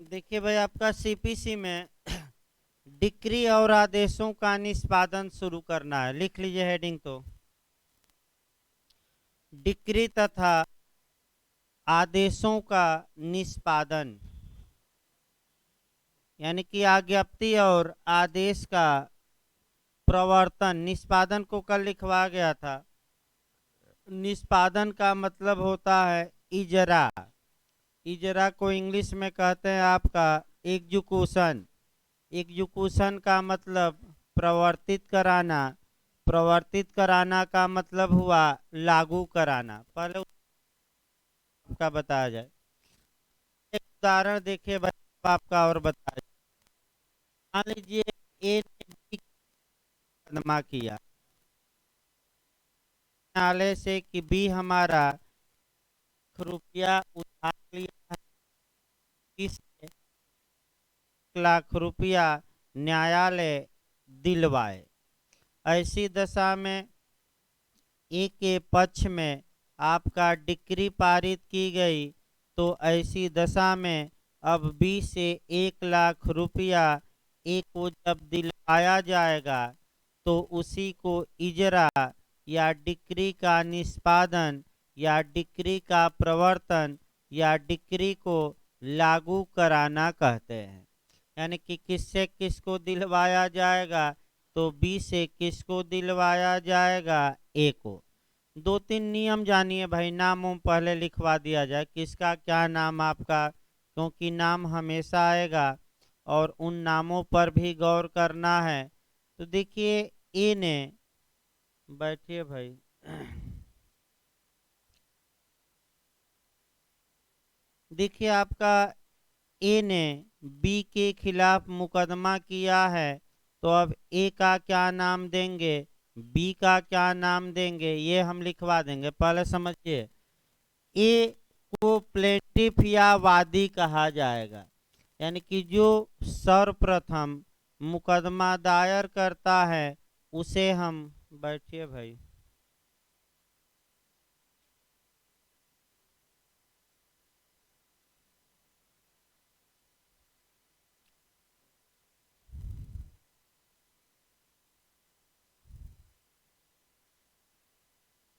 देखिए भाई, आपका सीपीसी में डिक्री और आदेशों का निष्पादन शुरू करना है। लिख लीजिए हेडिंग तो, डिक्री तथा आदेशों का निष्पादन, यानी कि आज्ञप्ति और आदेश का प्रवर्तन। निष्पादन को कल लिखवा गया था। निष्पादन का मतलब होता है इजरा। इजरा को इंग्लिश में कहते हैं आपका एग्जीक्यूशन। एग्जीक्यूशन का मतलब प्रवर्तित कराना। प्रवर्तित कराना का मतलब हुआ लागू कराना। पहले आपका बताया जाए, एक उदाहरण देखिए भाई, आपका और बताया। मान लीजिए ए ने बी का मुकदमा किया न्यायालय से कि बी हमारा रुपया उधार लिया है, इस 1 लाख रुपया न्यायालय दिलवाए। ऐसी दशा में ए के पक्ष में आपका डिक्री पारित की गई, तो ऐसी दशा में अब बी से 1 लाख रुपया ए को जब दिलवाया जाएगा, तो उसी को इजरा या डिक्री का निष्पादन या डिक्री का प्रवर्तन या डिक्री को लागू कराना कहते हैं। यानी कि किससे किसको दिलवाया जाएगा, तो बी से किसको दिलवाया जाएगा, ए को। दो तीन नियम जानिए भाई। नामों पहले लिखवा दिया जाए, किसका क्या नाम आपका, क्योंकि नाम हमेशा आएगा और उन नामों पर भी गौर करना है। तो देखिए ए ने, बैठिए भाई। देखिए आपका ए ने बी के खिलाफ मुकदमा किया है, तो अब ए का क्या नाम देंगे, बी का क्या नाम देंगे, ये हम लिखवा देंगे। पहले समझिए, ए को प्लेंटिफ या वादी कहा जाएगा, यानी कि जो सर्वप्रथम मुकदमा दायर करता है उसे हम, बैठिए भाई।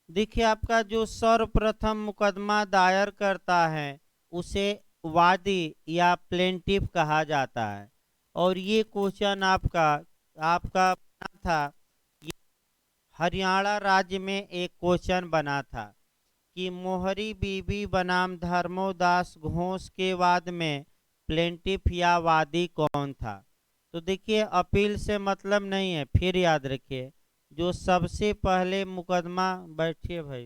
देखिए आपका जो सर्वप्रथम मुकदमा दायर करता है उसे वादी या प्लेंटिफ कहा जाता है। और ये क्वेश्चन आपका आपका बना था, ये हरियाणा राज्य में एक क्वेश्चन बना था कि मोहरी बीबी बनाम धर्मोदास घोष के वाद में प्लेंटिफ या वादी कौन था। तो देखिए अपील से मतलब नहीं है, फिर याद रखिए, जो सबसे पहले मुकदमा, बैठिए भाई।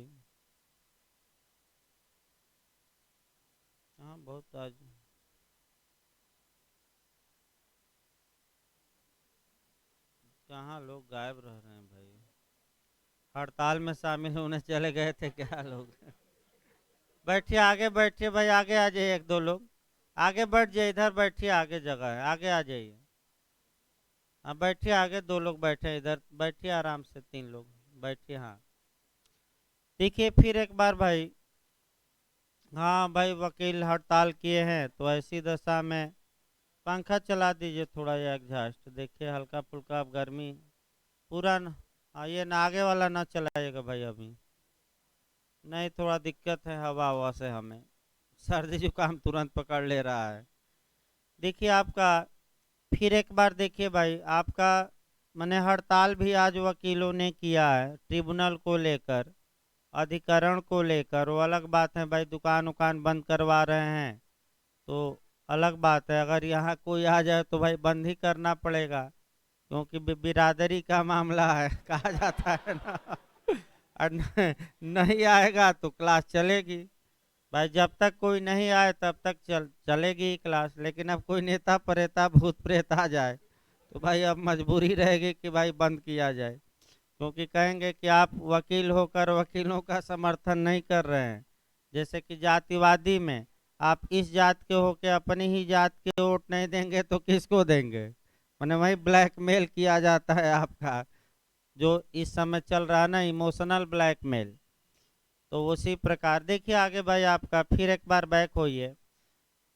हाँ बहुत आज कहाँ लोग गायब रह रहे हैं भाई, हड़ताल में शामिल होने चले गए थे क्या लोग। बैठिए आगे, बैठिए भाई, आगे आ जाइए। एक दो लोग आगे बैठ जाइए, इधर बैठिए, आगे जगह है, आगे आ जाइए। हाँ बैठिए, आगे दो लोग बैठे हैं, इधर बैठिए आराम से, 3 लोग बैठिए। हाँ देखिए फिर एक बार भाई। हाँ भाई, वकील हड़ताल किए हैं, तो ऐसी दशा में पंखा चला दीजिए थोड़ा, या एग्जॉस्ट देखिए, हल्का फुल्का। अब गर्मी पूरा न, हाँ ये ना आगे वाला ना चलाइएगा भाई अभी, नहीं थोड़ा दिक्कत है हवा हवा से, हमें सर्दी जुकाम तुरंत पकड़ ले रहा है। देखिए आपका फिर एक बार देखिए भाई, आपका मैंने हड़ताल भी आज वकीलों ने किया है ट्रिब्यूनल को लेकर, अधिकरण को लेकर। वो अलग बात है भाई, दुकान उकान बंद करवा रहे हैं तो अलग बात है। अगर यहाँ कोई आ जाए तो भाई बंद ही करना पड़ेगा, क्योंकि बिरादरी का मामला है। कहा जाता है ना। और नहीं आएगा तो क्लास चलेगी भाई। जब तक कोई नहीं आए तब तक चलेगी ही क्लास। लेकिन अब कोई नेता परेता भूत प्रेत आ जाए तो भाई अब मजबूरी रहेगी कि भाई बंद किया जाए, क्योंकि कहेंगे कि आप वकील होकर वकीलों का समर्थन नहीं कर रहे हैं। जैसे कि जातिवादी में आप इस जात के होके अपनी ही जात के वोट नहीं देंगे तो किसको देंगे, मैंने वही ब्लैकमेल किया जाता है आपका, जो इस समय चल रहा है ना, इमोशनल ब्लैकमेल। तो उसी प्रकार देखिए आगे भाई, आपका फिर एक बार बैक होइए।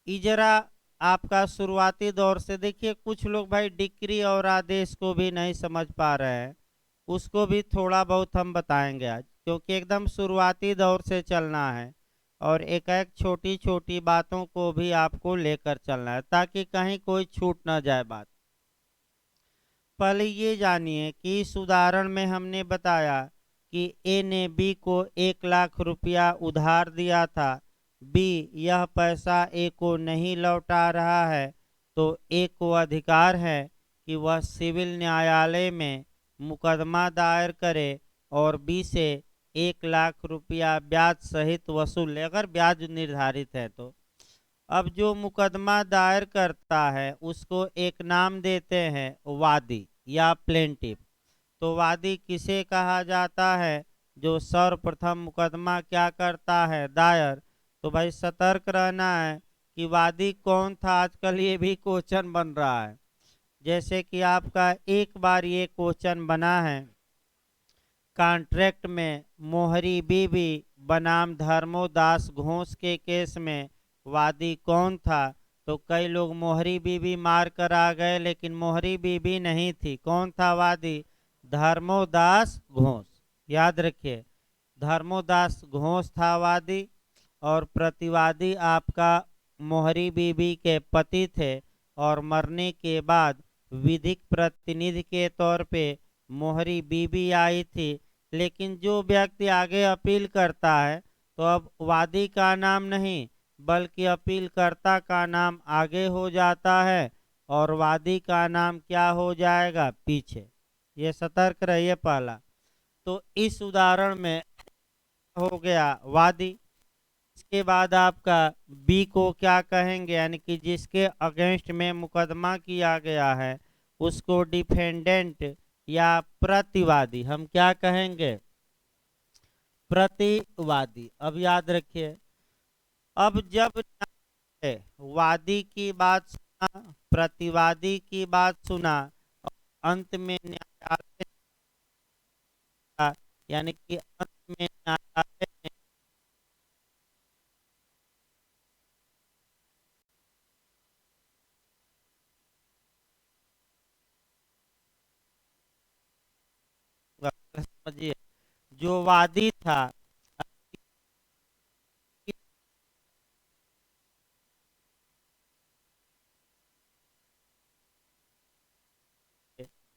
इजरा आपका शुरुआती दौर से देखिए, कुछ लोग भाई डिक्री और आदेश को भी नहीं समझ पा रहे हैं, उसको भी थोड़ा बहुत हम बताएंगे आज, क्योंकि एकदम शुरुआती दौर से चलना है और एक एक छोटी छोटी बातों को भी आपको लेकर चलना है ताकि कहीं कोई छूट ना जाए बात। पहले ये जानिए कि इस उदाहरण में हमने बताया कि ए ने बी को 1 लाख रुपया उधार दिया था। बी यह पैसा ए को नहीं लौटा रहा है, तो ए को अधिकार है कि वह सिविल न्यायालय में मुकदमा दायर करे और बी से 1 लाख रुपया ब्याज सहित वसूल ले, अगर ब्याज निर्धारित है तो। अब जो मुकदमा दायर करता है उसको एक नाम देते हैं वादी या प्लेंटिफ। तो वादी किसे कहा जाता है? जो सर्वप्रथम मुकदमा क्या करता है? दायर। तो भाई सतर्क रहना है कि वादी कौन था, आजकल ये भी क्वेश्चन बन रहा है। जैसे कि आपका एक बार ये क्वेश्चन बना है कॉन्ट्रैक्ट में, मोहरी बीबी बनाम धर्मोदास घोष के केस में वादी कौन था? तो कई लोग मोहरी बीबी मार कर आ गए, लेकिन मोहरी बीबी नहीं थी। कौन था वादी? धर्मोदास घोष। याद रखिए, धर्मोदास घोष था वादी और प्रतिवादी आपका मोहरी बीबी के पति थे, और मरने के बाद विधिक प्रतिनिधि के तौर पे मोहरी बीबी आई थी। लेकिन जो व्यक्ति आगे अपील करता है, तो अब वादी का नाम नहीं बल्कि अपीलकर्ता का नाम आगे हो जाता है और वादी का नाम क्या हो जाएगा? पीछे। ये सतर्क रहिए पहला। तो इस उदाहरण में हो गया वादी। इसके बाद आपका बी को क्या कहेंगे? यानी कि जिसके अगेंस्ट में मुकदमा किया गया है उसको डिफेंडेंट या प्रतिवादी हम क्या कहेंगे? प्रतिवादी। अब याद रखिए, अब जब वादी की बात सुना, प्रतिवादी की बात सुना और अंत में न्यायालय, यानी कि अंत में न्यायालय ने समझिए, जो वादी था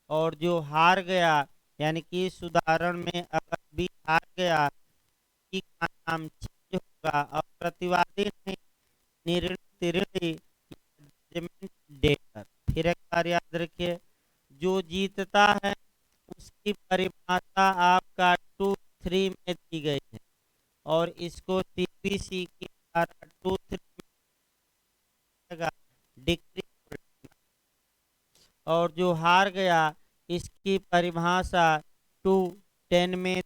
और जो हार गया, यानी कि इस उदाहरण में अगर भी हार गया की का नाम चेंज होगा और प्रतिवादी नहीं, निर्णय जजमेंट डेटर। फिर एक बार याद रखिए, जो जीतता है उसकी परिभाषा आपका 2-3 में दी गई है और इसको सीपीसी के द्वारा 2-3 में डिक्री, और जो हार गया इसकी परिभाषा 2-10 में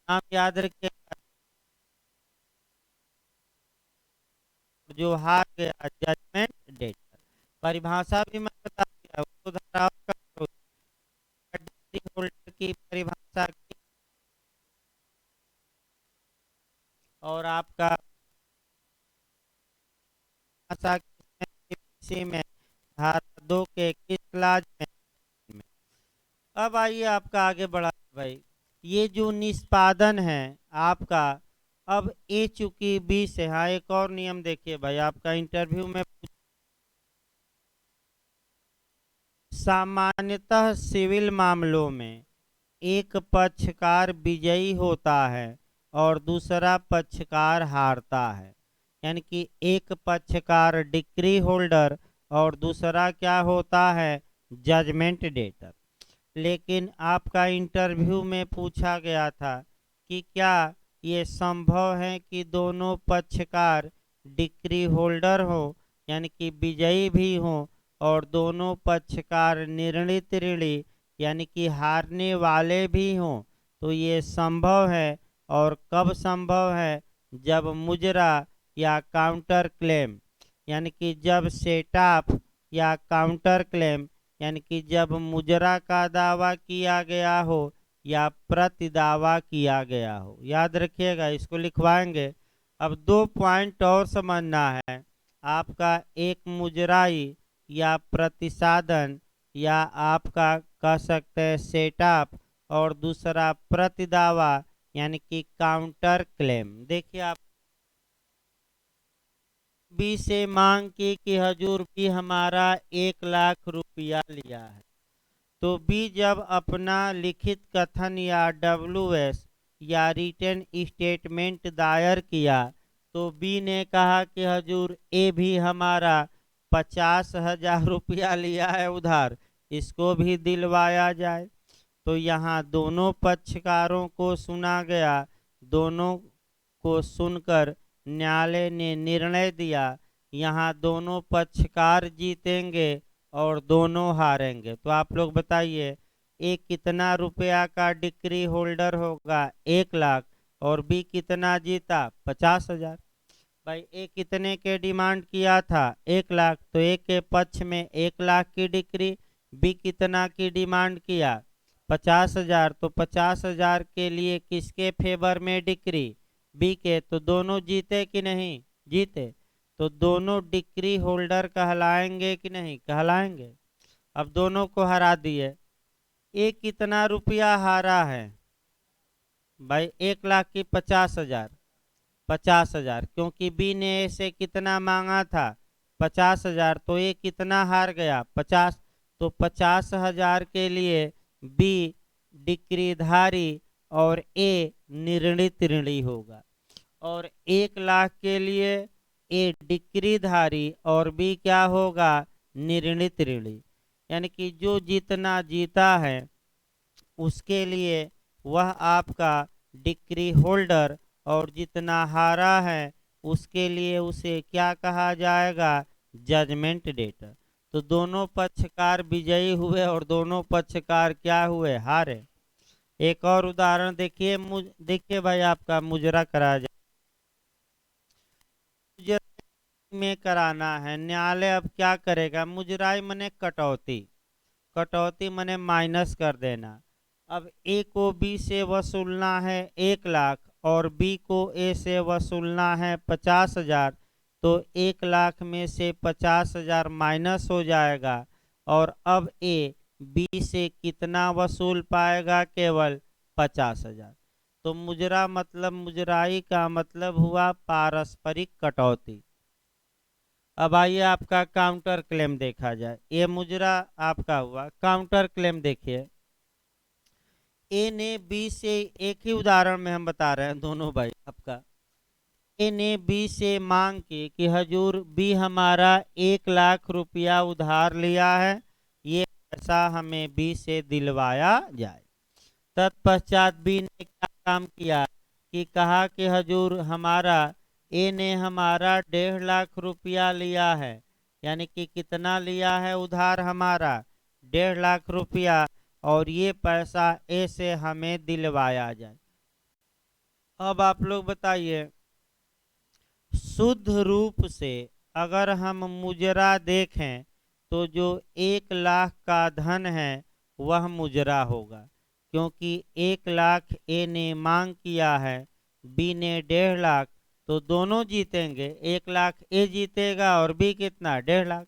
नाम याद रखिए। जो हार गया जजमेंट डेटर। परिभाषा भी मैं बता दिया, उसको दोहराव करो। डिग्री होल्डर की परिभाषा की और आपका भाषा किसी में धारा 2 के किस क्लास में। अब आइए आपका आगे बढ़ा भाई, ये जो निष्पादन है आपका, अब ए चूंकि बी से, हाँ एक और नियम देखिए भाई, आपका इंटरव्यू में सामान्यतः सिविल मामलों में एक पक्षकार विजयी होता है और दूसरा पक्षकार हारता है। यानी कि एक पक्षकार डिक्री होल्डर और दूसरा क्या होता है? Judgment debtor. लेकिन आपका इंटरव्यू में पूछा गया था कि क्या ये संभव है कि दोनों पक्षकार डिक्री होल्डर हो, यानी कि विजयी भी हो, और दोनों पक्षकार निर्णित ऋणी यानी कि हारने वाले भी हों? तो ये संभव है। और कब संभव है? जब मुजरा या काउंटर क्लेम, यानी कि जब सेट ऑफ या काउंटर क्लेम, यानी कि जब मुजरा का दावा किया गया हो या प्रतिदावा किया गया हो। याद रखिएगा, इसको लिखवाएंगे। अब 2 पॉइंट और समझना है आपका, एक मुजराई या प्रतिसाधन या आपका कह सकते हैं सेटअप, और दूसरा प्रतिदावा यानी कि काउंटर क्लेम। देखिए, आप बी से मांग की कि हजूर भी हमारा 1 लाख रुपया लिया है। तो बी जब अपना लिखित कथन या WS या रिटर्न स्टेटमेंट दायर किया, तो बी ने कहा कि हजूर ए भी हमारा 50,000 रुपया लिया है उधार, इसको भी दिलवाया जाए। तो यहाँ दोनों पक्षकारों को सुना गया। दोनों को सुनकर न्यायालय ने निर्णय दिया, यहाँ दोनों पक्षकार जीतेंगे और दोनों हारेंगे। तो आप लोग बताइए, ए कितना रुपया का डिक्री होल्डर होगा? 1 लाख। और बी कितना जीता? 50,000। भाई ए कितने के डिमांड किया था? 1 लाख। तो ए के पक्ष में 1 लाख की डिक्री, बी कितना की डिमांड किया? 50,000। तो 50,000 के लिए किसके फेवर में डिक्री? बी के। तो दोनों जीते कि नहीं? जीते। तो दोनों डिक्री होल्डर कहलाएंगे कि नहीं? कहलाएंगे। अब दोनों को हरा दिए। ए कितना रुपया हारा है? भाई 1 लाख की 50,000। 50,000, क्योंकि बी ने ए से कितना मांगा था? 50,000। तो ए कितना हार गया? 50। तो 50,000 के लिए बी डिक्रीधारी और ए निर्णित ऋणी होगा। और 1 लाख के लिए ए डिक्रीधारी और बी क्या होगा? निर्णित ऋणी। यानी कि जो जितना जीता है उसके लिए वह आपका डिक्री होल्डर, और जितना हारा है उसके लिए उसे क्या कहा जाएगा? Judgment debtor. तो दोनों पक्षकार विजयी हुए और दोनों पक्षकार क्या हुए? हारे। एक और उदाहरण देखिए। देखिए भाई, आपका मुजरा करा जाए, मुजराई में कराना है। न्यायालय अब क्या करेगा? मुजराई मने कटौती, कटौती मने माइनस कर देना। अब ए को बी से वसूलना है 1 लाख और बी को ए से वसूलना है 50,000। तो 1 लाख में से 50,000 माइनस हो जाएगा, और अब ए बी से कितना वसूल पाएगा? केवल 50,000। तो मुजरा मतलब मुजराई का मतलब हुआ पारस्परिक कटौती। अब आइए आपका काउंटर क्लेम देखा जाए। ये मुजरा आपका हुआ। काउंटर क्लेम देखिए, ए ने बी से, एक ही उदाहरण में हम बता रहे हैं दोनों भाई आपका। ए ने बी से मांग की कि हजूर बी हमारा 1 लाख रुपया उधार लिया है, ये पैसा हमें बी से दिलवाया जाए। तत्पश्चात बी ने क्या काम किया कि कहा कि हजूर हमारा, ए ने हमारा 1.5 लाख रुपया लिया है। यानी कि कितना लिया है उधार? हमारा 1.5 लाख रुपया, और ये पैसा ए से हमें दिलवाया जाए। अब आप लोग बताइए, शुद्ध रूप से अगर हम मुजरा देखें तो जो 1 लाख का धन है वह मुजरा होगा, क्योंकि 1 लाख ए ने मांग किया है, बी ने 1.5 लाख। तो दोनों जीतेंगे। 1 लाख ए जीतेगा और बी कितना? 1.5 लाख।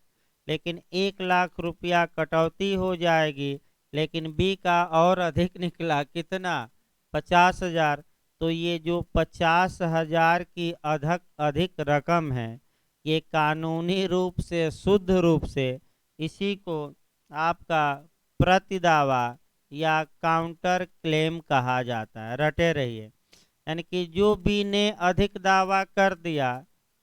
लेकिन 1 लाख रुपया कटौती हो जाएगी, लेकिन बी का और अधिक निकला। कितना? 50,000। तो ये जो 50,000 की अधिक अधिक रकम है, ये कानूनी रूप से, शुद्ध रूप से, इसी को आपका प्रतिदावा या काउंटर क्लेम कहा जाता है। रटे रहिए। यानी कि जो बी ने अधिक दावा कर दिया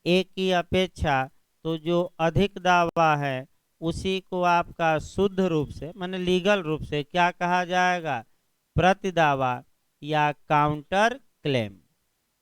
ए की अपेक्षा, तो जो अधिक दावा है उसी को आपका शुद्ध रूप से, माने लीगल रूप से क्या कहा जाएगा? प्रतिदावा या काउंटर क्लेम।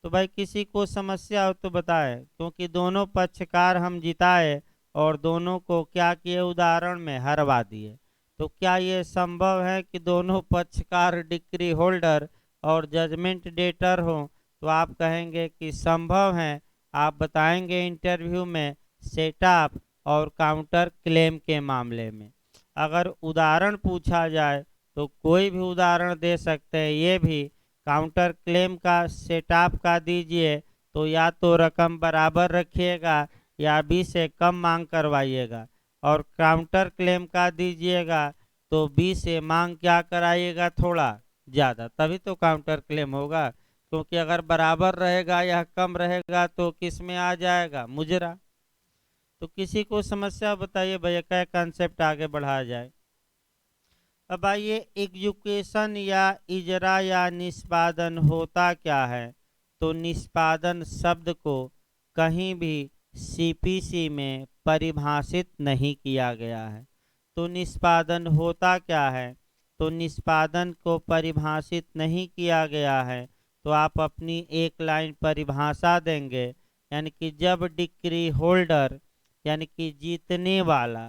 तो भाई किसी को समस्या हो तो बताए, क्योंकि दोनों पक्षकार हम जिताए और दोनों को क्या किए? उदाहरण में हरवा दिए। तो क्या ये संभव है कि दोनों पक्षकार डिक्री होल्डर और जजमेंट डेटर हो? तो आप कहेंगे कि संभव है। आप बताएंगे इंटरव्यू में सेटअप और काउंटर क्लेम के मामले में। अगर उदाहरण पूछा जाए तो कोई भी उदाहरण दे सकते हैं। ये भी काउंटर क्लेम का सेटअप का दीजिए तो या तो रकम बराबर रखिएगा या बी से कम मांग करवाइएगा, और काउंटर क्लेम का दीजिएगा तो बी से मांग क्या कराइएगा, थोड़ा ज़्यादा, तभी तो काउंटर क्लेम होगा। क्योंकि अगर बराबर रहेगा या कम रहेगा तो किस में आ जाएगा, मुजरा। तो किसी को समस्या बताइए भैया, क्या कंसेप्ट आगे बढ़ाया जाए। अब आइए, एग्जीक्यूशन या इजरा या निष्पादन होता क्या है। तो निष्पादन शब्द को कहीं भी सीपीसी में परिभाषित नहीं किया गया है। तो निष्पादन होता क्या है, तो निष्पादन को परिभाषित नहीं किया गया है। तो आप अपनी एक लाइन परिभाषा देंगे, यानी कि जब डिक्री होल्डर यानी कि जीतने वाला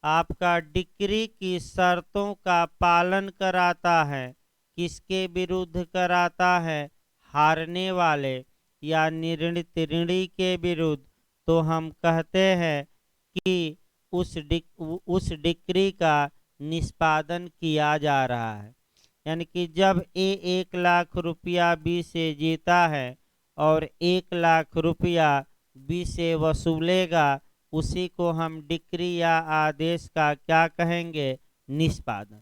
आपका डिक्री की शर्तों का पालन कराता है, किसके विरुद्ध कराता है, हारने वाले या निर्णित ऋणी के विरुद्ध, तो हम कहते हैं कि उस डिक्री का निष्पादन किया जा रहा है। यानी कि जब ए 1 लाख रुपया बी से जीता है और 1 लाख रुपया बी से वसूलेगा, उसी को हम डिक्री या आदेश का क्या कहेंगे, निष्पादन।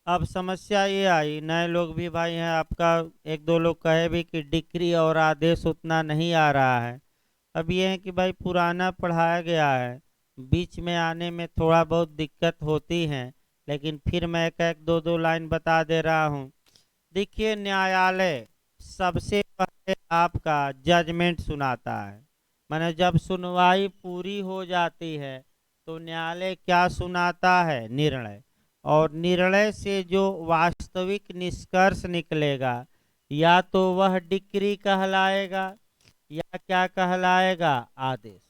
अब समस्या ये आई, नए लोग भी भाई हैं आपका, एक दो लोग कहे भी कि डिक्री और आदेश उतना नहीं आ रहा है। अब ये है कि भाई पुराना पढ़ाया गया है, बीच में आने में थोड़ा बहुत दिक्कत होती है, लेकिन फिर मैं एक एक दो दो लाइन बता दे रहा हूँ। देखिए, न्यायालय सबसे पहले आपका जजमेंट सुनाता है। माने जब सुनवाई पूरी हो जाती है तो न्यायालय क्या सुनाता है, निर्णय। और निर्णय से जो वास्तविक निष्कर्ष निकलेगा, या तो वह डिक्री कहलाएगा या क्या कहलाएगा, आदेश।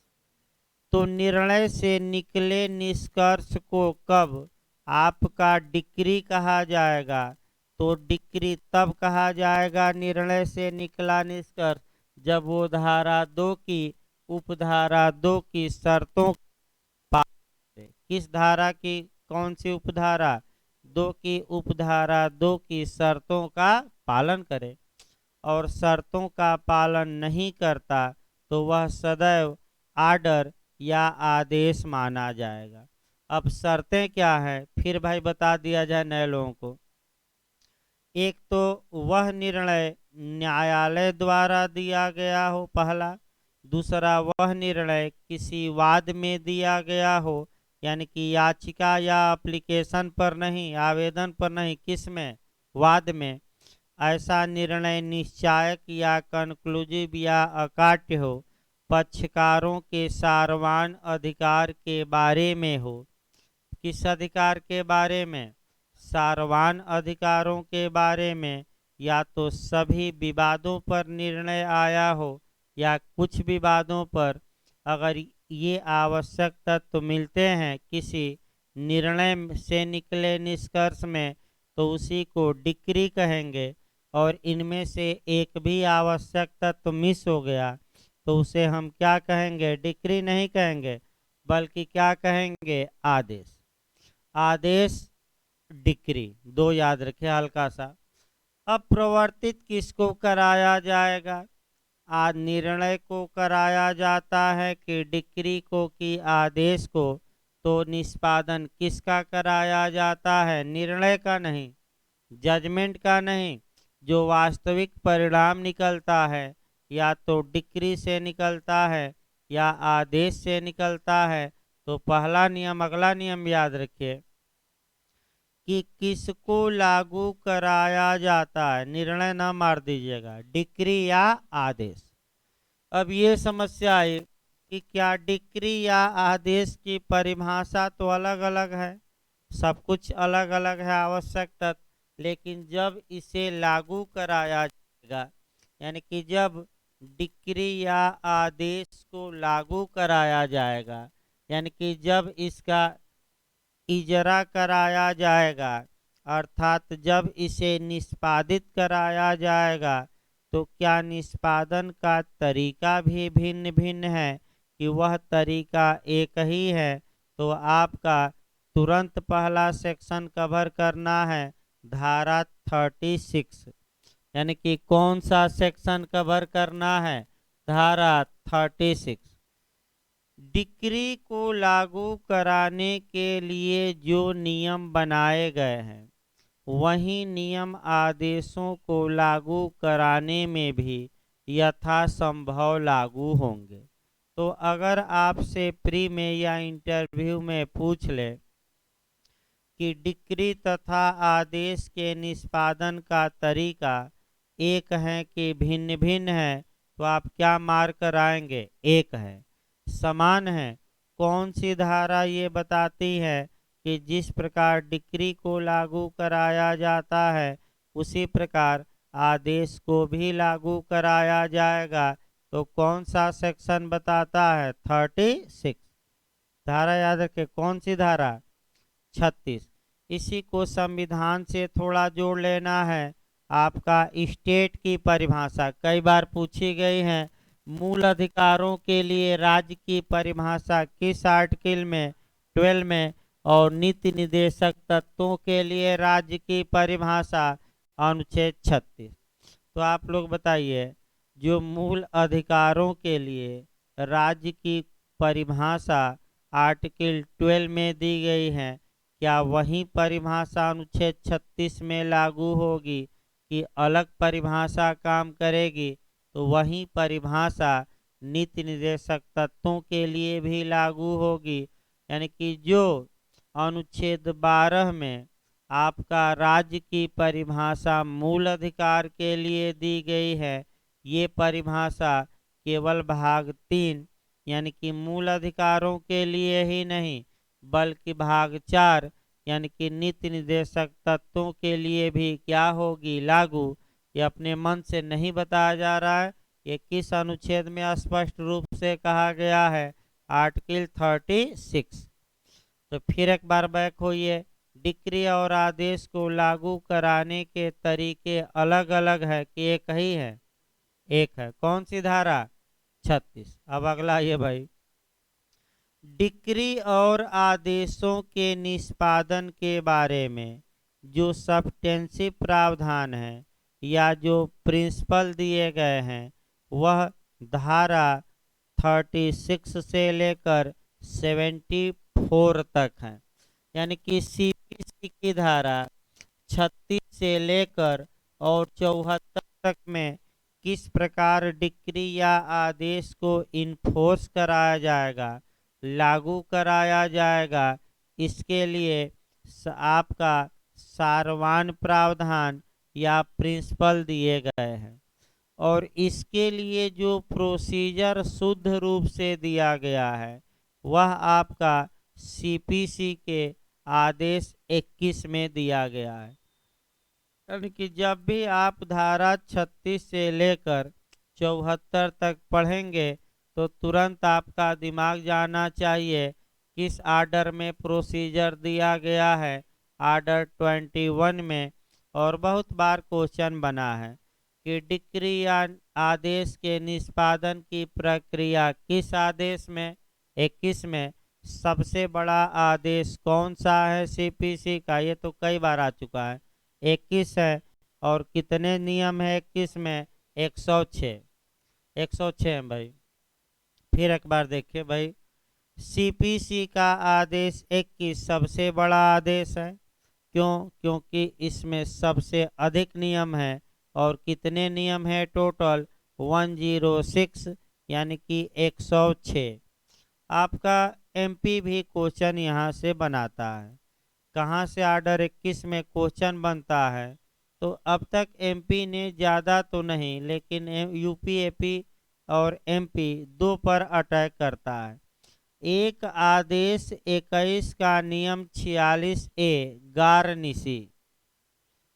तो निर्णय से निकले निष्कर्ष को कब आपका डिक्री कहा जाएगा, तो डिक्री तब कहा जाएगा निर्णय से निकला निष्कर्ष जब वो धारा 2 की उपधारा 2 की शर्तों किस धारा की, कौन सी उपधारा, 2 की उपधारा 2 की शर्तों का पालन करे। और शर्तों का पालन नहीं करता तो वह सदैव आर्डर या आदेश माना जाएगा। अब शर्तें क्या है, फिर भाई बता दिया जाए नए लोगों को। एक तो वह निर्णय न्यायालय द्वारा दिया गया हो, पहला। दूसरा, वह निर्णय किसी वाद में दिया गया हो, यानी कि याचिका या एप्लीकेशन पर नहीं, आवेदन पर नहीं, किस में, वाद में। ऐसा निर्णय निश्चायक या कंक्लूसिव या अकाट्य हो, पक्षकारों के सारवान अधिकार के बारे में हो। किस अधिकार के बारे में, सारवान अधिकारों के बारे में। या तो सभी विवादों पर निर्णय आया हो या कुछ विवादों पर। अगर ये आवश्यक तत्व मिलते हैं किसी निर्णय से निकले निष्कर्ष में तो उसी को डिक्री कहेंगे। और इनमें से एक भी आवश्यक तत्व मिस हो गया तो उसे हम क्या कहेंगे, डिक्री नहीं कहेंगे, बल्कि क्या कहेंगे, आदेश। आदेश, डिक्री, दो याद रखें हल्का सा। अब प्रवर्तित किसको कराया जाएगा, आज निर्णय को कराया जाता है कि डिक्री को कि आदेश को। तो निष्पादन किसका कराया जाता है, निर्णय का नहीं, जजमेंट का नहीं। जो वास्तविक परिणाम निकलता है या तो डिक्री से निकलता है या आदेश से निकलता है। तो पहला नियम, अगला नियम याद रखिए कि किसको लागू कराया जाता है, निर्णय ना मार दीजिएगा, डिक्री या आदेश। अब ये समस्या आई कि क्या डिक्री या आदेश की परिभाषा तो अलग अलग है, सब कुछ अलग अलग है आवश्यक तत्व, लेकिन जब इसे लागू कराया जाएगा, यानी कि जब डिक्री या आदेश को लागू कराया जाएगा, यानी कि जब इसका इजरा कराया जाएगा, अर्थात जब इसे निष्पादित कराया जाएगा, तो क्या निष्पादन का तरीका भी भिन्न भिन्न है कि वह तरीका एक ही है। तो आपका तुरंत पहला सेक्शन कवर करना है धारा 36, यानी कि कौन सा सेक्शन कवर करना है, धारा 36। डिक्री को लागू कराने के लिए जो नियम बनाए गए हैं वही नियम आदेशों को लागू कराने में भी यथासंभव लागू होंगे। तो अगर आपसे प्री में या इंटरव्यू में पूछ ले कि डिक्री तथा आदेश के निष्पादन का तरीका एक है कि भिन्न भिन्न है, तो आप क्या मार्क कराएंगे, एक है। समान है, कौन सी धारा ये बताती है कि जिस प्रकार डिक्री को लागू कराया जाता है उसी प्रकार आदेश को भी लागू कराया जाएगा, तो कौन सा सेक्शन बताता है, 36। धारा याद रखे, कौन सी धारा, 36। इसी को संविधान से थोड़ा जोड़ लेना है। आपका स्टेट की परिभाषा कई बार पूछी गई है। मूल अधिकारों के लिए राज्य की परिभाषा किस आर्टिकल में, 12 में, और नीति निर्देशक तत्वों के लिए राज्य की परिभाषा अनुच्छेद 36। तो आप लोग बताइए, जो मूल अधिकारों के लिए राज्य की परिभाषा आर्टिकल 12 में दी गई है, क्या वही परिभाषा अनुच्छेद 36 में लागू होगी कि अलग परिभाषा काम करेगी? तो वही परिभाषा नीति निर्देशक तत्वों के लिए भी लागू होगी। यानी कि जो अनुच्छेद 12 में आपका राज्य की परिभाषा मूल अधिकार के लिए दी गई है, ये परिभाषा केवल भाग 3 यानी कि मूल अधिकारों के लिए ही नहीं बल्कि भाग 4 यानी कि नीति निर्देशक तत्वों के लिए भी क्या होगी, लागू। ये अपने मन से नहीं बताया जा रहा है, ये किस अनुच्छेद में स्पष्ट रूप से कहा गया है, आर्टिकल 36। तो फिर एक बार बैक होइए, डिक्री और आदेश को लागू कराने के तरीके अलग अलग है कि एक ही है, एक है। कौन सी धारा, 36। अब अगला ये भाई, डिक्री और आदेशों के निष्पादन के बारे में जो सब्सटेंसिव प्रावधान है या जो प्रिंसिपल दिए गए हैं वह धारा 36 से लेकर 74 तक है। यानी कि सीपीसी की धारा 36 से लेकर और 74 तक में किस प्रकार डिक्री या आदेश को इन्फोर्स कराया जाएगा, लागू कराया जाएगा, इसके लिए आपका सारवान प्रावधान या प्रिंसिपल दिए गए हैं। और इसके लिए जो प्रोसीजर शुद्ध रूप से दिया गया है वह आपका सीपीसी के आदेश 21 में दिया गया है। यानी कि जब भी आप धारा 36 से लेकर 74 तक पढ़ेंगे तो तुरंत आपका दिमाग जाना चाहिए किस आर्डर में प्रोसीजर दिया गया है, आर्डर 21 में। और बहुत बार क्वेश्चन बना है कि डिक्री या आदेश के निष्पादन की प्रक्रिया किस आदेश में, 21 में। सबसे बड़ा आदेश कौन सा है सीपीसी का, ये तो कई बार आ चुका है, 21 है। और कितने नियम है 21 में, 106, 106 है भाई। फिर एक बार देखिए भाई, सीपीसी का आदेश 21 सबसे बड़ा आदेश है। क्यों? क्योंकि इसमें सबसे अधिक नियम है। और कितने नियम है टोटल, 106 यानी कि 106। आपका एमपी भी क्वेश्चन यहाँ से बनाता है। कहाँ से आर्डर 21 में क्वेश्चन बनता है? तो अब तक एमपी ने ज़्यादा तो नहीं लेकिन यूपी एपी और एमपी दो पर अटैक करता है। एक आदेश 21 का नियम 46A गारनिसी,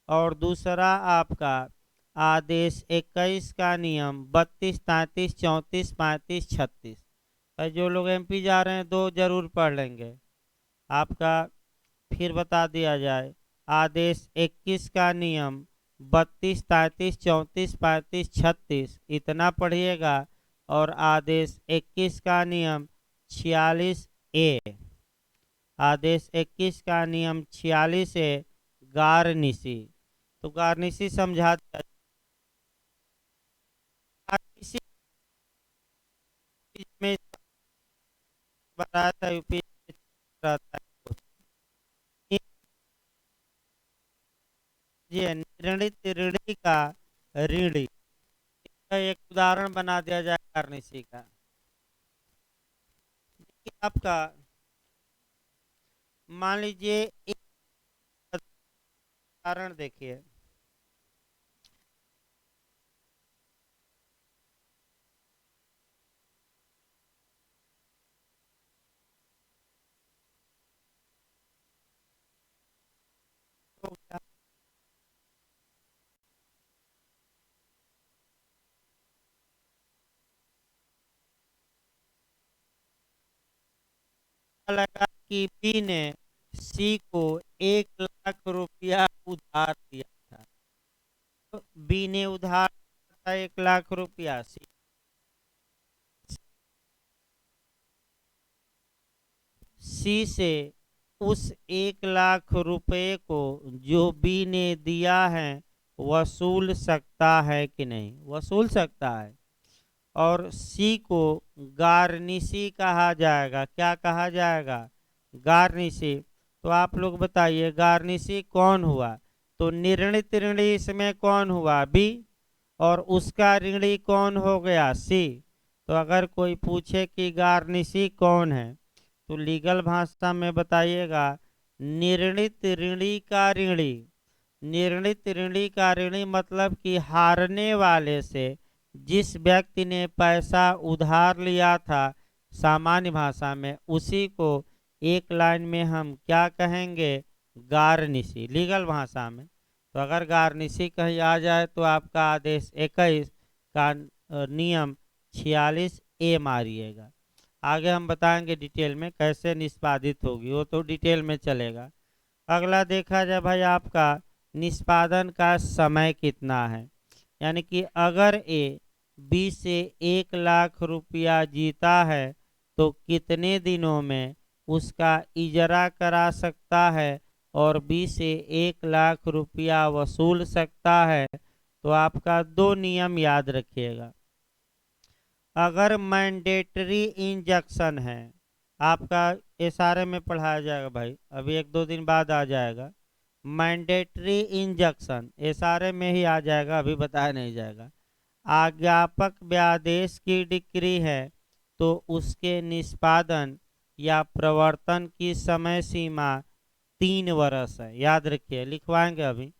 और दूसरा आपका आदेश 21 का नियम 32, 33, 34, 35, 36। जो लोग एमपी जा रहे हैं दो जरूर पढ़ लेंगे। आपका फिर बता दिया जाए, आदेश 21 का नियम 32, 33, 34, 35, 36 इतना पढ़िएगा। और आदेश 21 का नियम 46A, आदेश 21 का नियम 46 है गारनिसी। तो गारनिसी समझा दिया। गारनिसी में बताया था यूपी रहता है। ये निर्णित ऋणी का ऋणी का एक उदाहरण बना दिया जाए गारनिसी का। देखिए आपका मान लीजिए एक उदाहरण देखिए। तो क्या लगा कि बी ने सी को 1 लाख रुपया उधार दिया था। तो बी ने उधार दिया था 1 लाख रुपया सी से उस 1 लाख रुपए को जो बी ने दिया है वसूल सकता है कि नहीं, वसूल सकता है। और सी को गारनिसी कहा जाएगा। क्या कहा जाएगा? गारनिसी। तो आप लोग बताइए गारनिसी कौन हुआ? तो निर्णित ऋणी इसमें कौन हुआ? बी। और उसका ऋणी कौन हो गया? सी। तो अगर कोई पूछे कि गारनिसी कौन है तो लीगल भाषा में बताइएगा निर्णित ऋणी का ऋणी। निर्णित ऋणी का ऋणी मतलब कि हारने वाले से जिस व्यक्ति ने पैसा उधार लिया था सामान्य भाषा में उसी को एक लाइन में हम क्या कहेंगे? गारनिसी लीगल भाषा में। तो अगर गारनिसी कहीं आ जाए तो आपका आदेश 21 का नियम 46 ए मारिएगा। आगे हम बताएंगे डिटेल में कैसे निष्पादित होगी, वो तो डिटेल में चलेगा। अगला देखा जाए भाई आपका निष्पादन का समय कितना है। यानी कि अगर ए बी से 1 लाख रुपया जीता है तो कितने दिनों में उसका इजरा करा सकता है और बी से 1 लाख रुपया वसूल सकता है। तो आपका दो नियम याद रखिएगा। अगर मैंडेटरी इंजेक्शन है, आपका एसआरए में पढ़ाया जाएगा भाई, अभी 1-2 दिन बाद आ जाएगा। मैंडेटरी इंजेक्शन एसआरए में ही आ जाएगा, अभी बताया नहीं जाएगा। आज्ञापक व्यादेश की डिक्री है तो उसके निष्पादन या प्रवर्तन की समय सीमा 3 वर्ष है। याद रखिए, लिखवाएंगे अभी।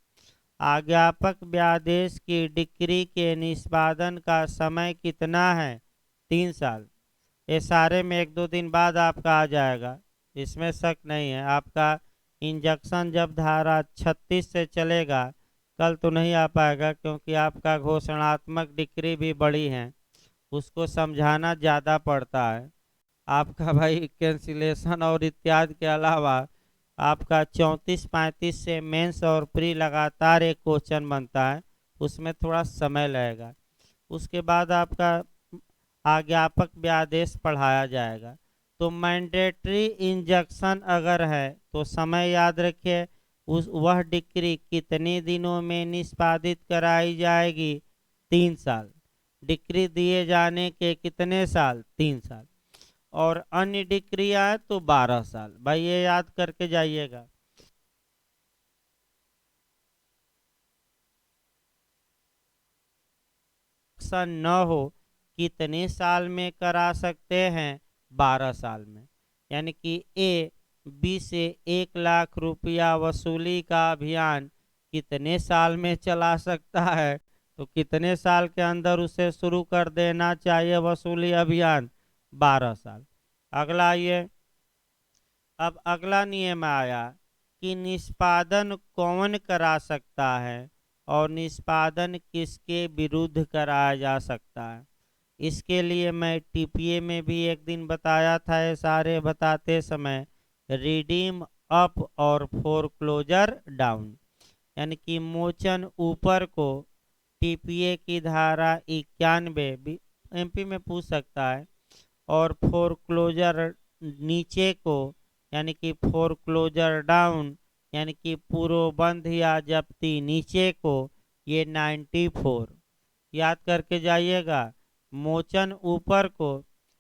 आज्ञापक व्यादेश की डिक्री के निष्पादन का समय कितना है? 3 साल। ये सारे में 1-2 दिन बाद आपका आ जाएगा, इसमें शक नहीं है। आपका इंजेक्शन जब धारा 36 से चलेगा, कल तो नहीं आ पाएगा क्योंकि आपका घोषणात्मक डिक्री भी बड़ी है, उसको समझाना ज़्यादा पड़ता है। आपका भाई कैंसिलेशन और इत्यादि के अलावा आपका 34-35 से मेंस और प्री लगातार एक क्वेश्चन बनता है, उसमें थोड़ा समय लगेगा। उसके बाद आपका आज्ञापक व्यादेश पढ़ाया जाएगा। तो मैंडेटरी इंजेक्शन अगर है तो समय याद रखिए, उस वह डिक्री कितने दिनों में निष्पादित कराई जाएगी? 3 साल। डिक्री दिए जाने के कितने साल? 3 साल। और अन्य डिक्रिया है तो 12 साल। भाई ये याद करके जाइएगा। ऐसा न हो कितने साल में करा सकते हैं? 12 साल में। यानी कि ए बी से 1 लाख रुपया वसूली का अभियान कितने साल में चला सकता है? तो कितने साल के अंदर उसे शुरू कर देना चाहिए वसूली अभियान? 12 साल। अगला आइए, अब अगला नियम आया कि निष्पादन कौन करा सकता है और निष्पादन किसके विरुद्ध कराया जा सकता है। इसके लिए मैं टीपीए में भी एक दिन बताया था, ये सारे बताते समय रिडीम अप और फोरक्लोजर डाउन। यानी कि मोचन ऊपर को टीपीए की धारा 91 एमपी में पूछ सकता है, और फोरक्लोजर नीचे को यानी कि फोरक्लोजर डाउन यानी कि पूर्वबंध या जब्ती नीचे को, ये 94। याद करके जाइएगा। मोचन ऊपर को,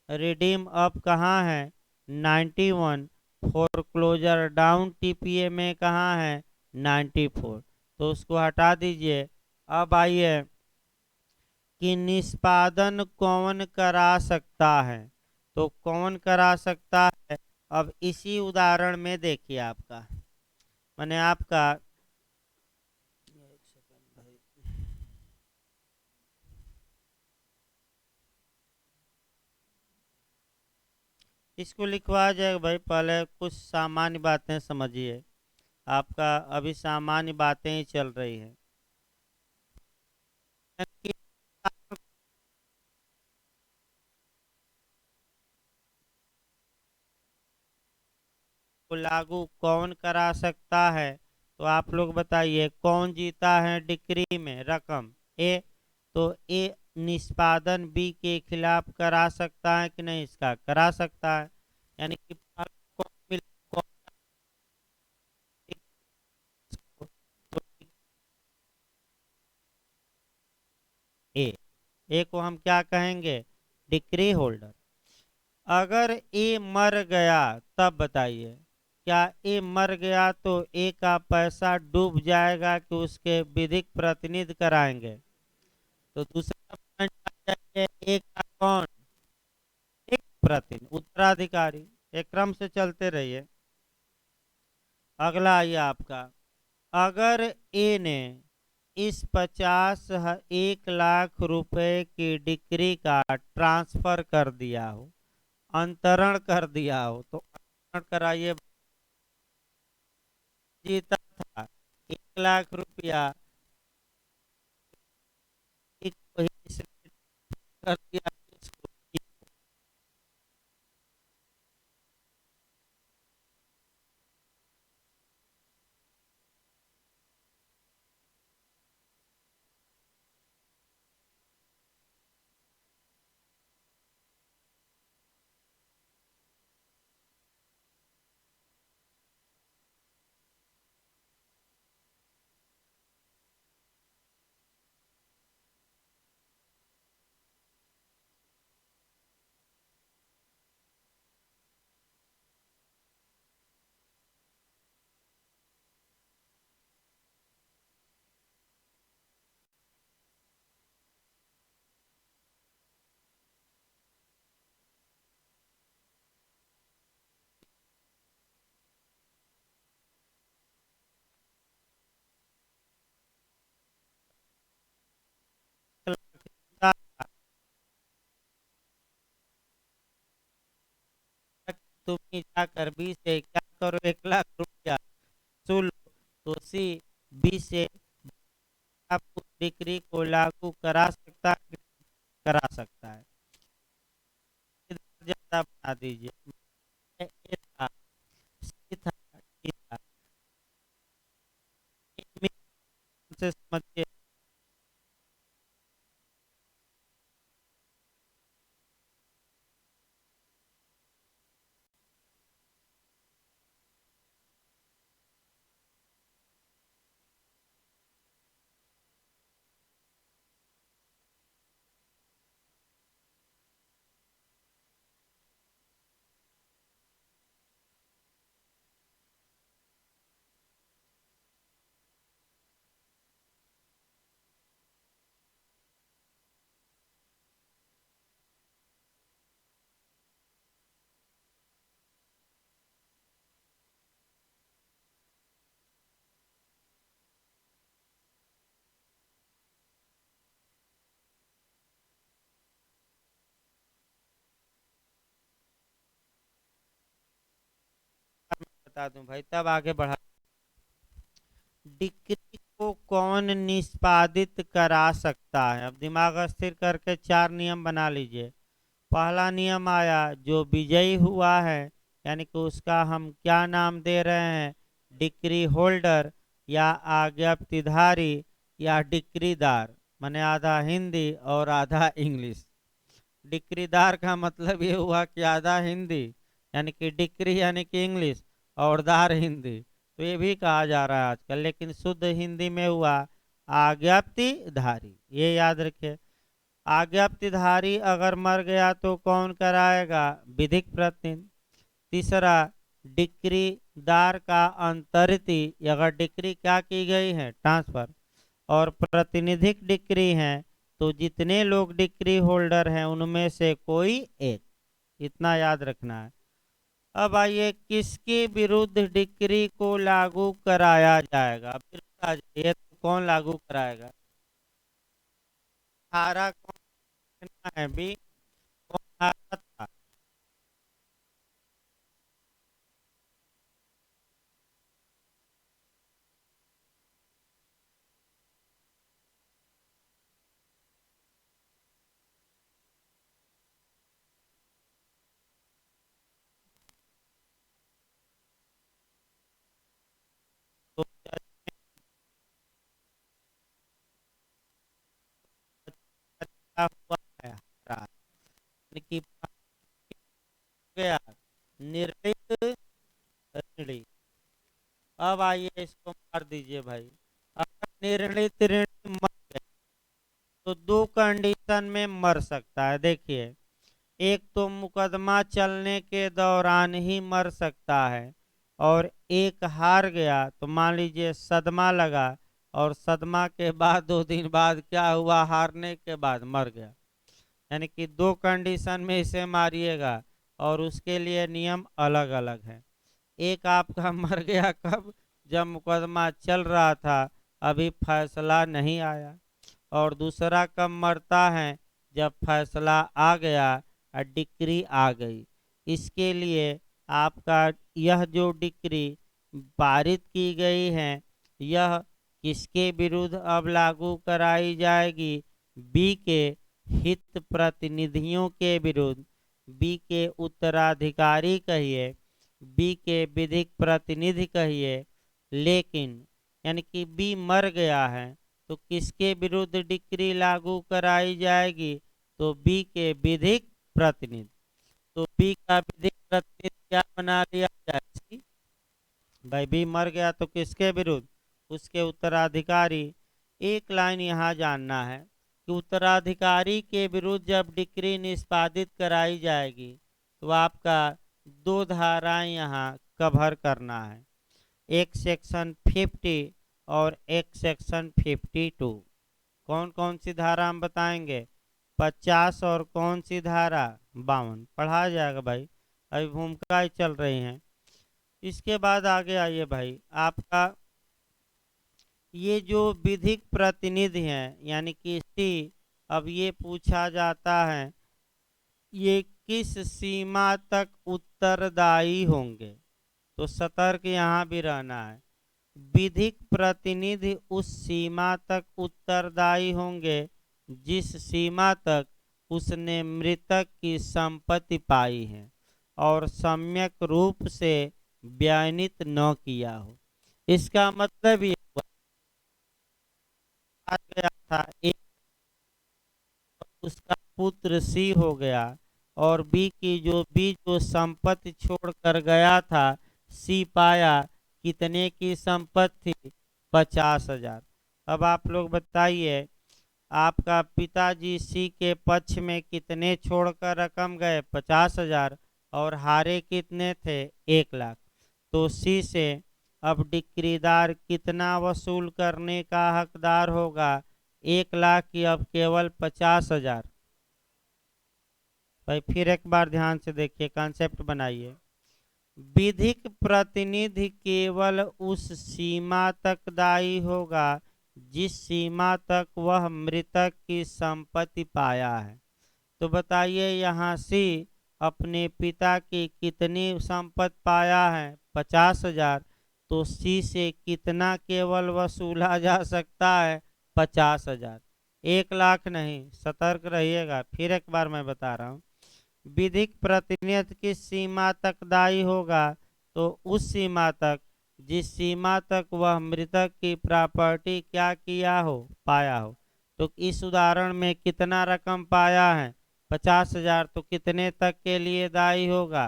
रिडीम अप कहाँ है, 91। फोरक्लोजर डाउन टीपीए में कहाँ है, 94। तो उसको हटा दीजिए। अब आइए कि निष्पादन कौन करा सकता है, तो कौन करा सकता है। अब इसी उदाहरण में देखिए आपका, मैंने आपका एक सेकंड भाई, इसको लिखवा जाएगा भाई। पहले कुछ सामान्य बातें समझिए, आपका अभी सामान्य बातें ही चल रही है। को लागू कौन करा सकता है, तो आप लोग बताइए कौन जीता है डिक्री में रकम ए। तो ए निष्पादन बी के खिलाफ करा सकता है कि नहीं, इसका करा सकता है। यानी कि कौन कौन ए, ए को हम क्या कहेंगे, डिक्री होल्डर। अगर ए मर गया तब बताइए, क्या ए मर गया तो ए का पैसा डूब जाएगा कि उसके विधिक प्रतिनिधि कराएंगे। तो दूसरा पॉइंट आ जाइए, ए का कौन, एक प्रतिनिधि उत्तराधिकारी। एक क्रम से चलते रहिए। अगला आइए आपका, अगर ए ने इस 1 लाख रुपए की डिक्री का ट्रांसफर कर दिया हो, अंतरण कर दिया हो, तो अंतरण कराइए। जीता था 1 लाख रुपया, एक को ही इसने कर दिया इसको। तुम ही जाकर बी से क्या करो, 1 लाख रुपया वसूल लो। तो सी बी से आप उस डिक्री को लागू करा सकता है कि नहीं करा सकता है। इधर ज्यादा बना दीजिए, ए था, सी था, डी था। इन से समझिए। बता दूं भाई, तब आगे बढ़ा। डिक्री को कौन निष्पादित करा सकता है, अब दिमाग स्थिर करके 4 नियम बना लीजिए। पहला नियम आया, जो विजयी हुआ है, यानी कि उसका हम क्या नाम दे रहे हैं, डिक्री होल्डर या आज्ञप्तिधारी या डिक्रीदार। माने आधा हिंदी और आधा इंग्लिश। डिक्रीदार का मतलब ये हुआ कि आधा हिंदी, यानी कि डिक्री यानी कि इंग्लिश और दार हिंदी, तो ये भी कहा जा रहा है आजकल, लेकिन शुद्ध हिंदी में हुआ आज्ञप्तिधारी। ये याद रखिए, आज्ञप्तिधारी अगर मर गया तो कौन कराएगा? विधिक प्रतिनिधि। तीसरा, डिक्री दार का अंतरित, अगर डिक्री क्या की गई है? ट्रांसफर। और प्रतिनिधिक डिक्री है तो जितने लोग डिक्री होल्डर हैं उनमें से कोई एक, इतना याद रखना है। अब आइए, किसके विरुद्ध डिक्री को लागू कराया जाएगा? विरुद्ध आ जाइए, तो कौन लागू कराएगा? हारा कौन रखना है भी? कौन हारा था? तो क्या हुआ है? हारा, यानी कि गया निर्णित ऋणी। अब आइए, इसको मार दीजिए भाई। अगर निर्णित ऋणी मर गया तो दो कंडीशन में मर सकता है, देखिए। एक तो मुकदमा चलने के दौरान ही मर सकता है, और एक हार गया तो मान लीजिए सदमा लगा, और सदमा के बाद 2 दिन बाद क्या हुआ? हारने के बाद मर गया। यानी कि दो कंडीशन में इसे मारिएगा, और उसके लिए नियम अलग अलग है। एक आपका मर गया कब? जब मुकदमा चल रहा था, अभी फैसला नहीं आया। और दूसरा कब मरता है? जब फैसला आ गया और डिक्री आ गई। इसके लिए आपका यह जो डिक्री पारित की गई है, यह किसके विरुद्ध अब लागू कराई जाएगी? बी के हित प्रतिनिधियों के विरुद्ध, बी के उत्तराधिकारी कहिए, बी के विधिक प्रतिनिधि कहिए। लेकिन यानी कि बी मर गया है तो किसके विरुद्ध डिक्री लागू कराई जाएगी? तो बी के विधिक प्रतिनिधि। तो बी का विधिक प्रतिनिधि क्या बना लिया जाए? सी। भाई बी मर गया तो किसके विरुद्ध? उसके उत्तराधिकारी। एक लाइन यहाँ जानना है कि उत्तराधिकारी के विरुद्ध जब डिक्री निष्पादित कराई जाएगी तो आपका दो धाराएं यहाँ कवर करना है, एक सेक्शन 50 और एक सेक्शन 52। कौन कौन सी धारा हम बताएंगे? 50 और कौन सी धारा? 52। पढ़ाया जाएगा भाई, अभी भूमिका ही चल रही हैं। इसके बाद आगे आइए भाई, आपका ये जो विधिक प्रतिनिधि हैं यानी कि सी, अब ये पूछा जाता है ये किस सीमा तक उत्तरदायी होंगे? तो सतर्क यहाँ भी रहना है। विधिक प्रतिनिधि उस सीमा तक उत्तरदायी होंगे जिस सीमा तक उसने मृतक की संपत्ति पाई है और सम्यक रूप से बयानित न किया हो। इसका मतलब ये हुआ, आ गया था एक, उसका पुत्र सी हो गया, और बी जो संपत्ति छोड़ कर गया था, सी पाया कितने की संपत्ति? 50,000। अब आप लोग बताइए, आपका पिताजी सी के पक्ष में कितने छोड़कर रकम गए? 50,000। और हारे कितने थे? 1 लाख। तो सी से अब डिक्रीदार कितना वसूल करने का हकदार होगा? 1 लाख की अब केवल 50,000। भाई फिर एक बार ध्यान से देखिए, कॉन्सेप्ट बनाइए। विधिक प्रतिनिधि केवल उस सीमा तक दायी होगा जिस सीमा तक वह मृतक की संपत्ति पाया है। तो बताइए यहाँ सी अपने पिता की कितनी संपत्ति पाया है? 50,000। तो सी से कितना केवल वसूला जा सकता है? 50,000। 1 लाख नहीं, सतर्क रहिएगा, फिर एक बार मैं बता रहा हूँ। विधिक प्रतिनिधि किस सीमा तक दायी होगा? तो उस सीमा तक जिस सीमा तक वह मृतक की प्रॉपर्टी क्या किया हो? पाया हो। तो इस उदाहरण में कितना रकम पाया है? 50,000। तो कितने तक के लिए दायी होगा?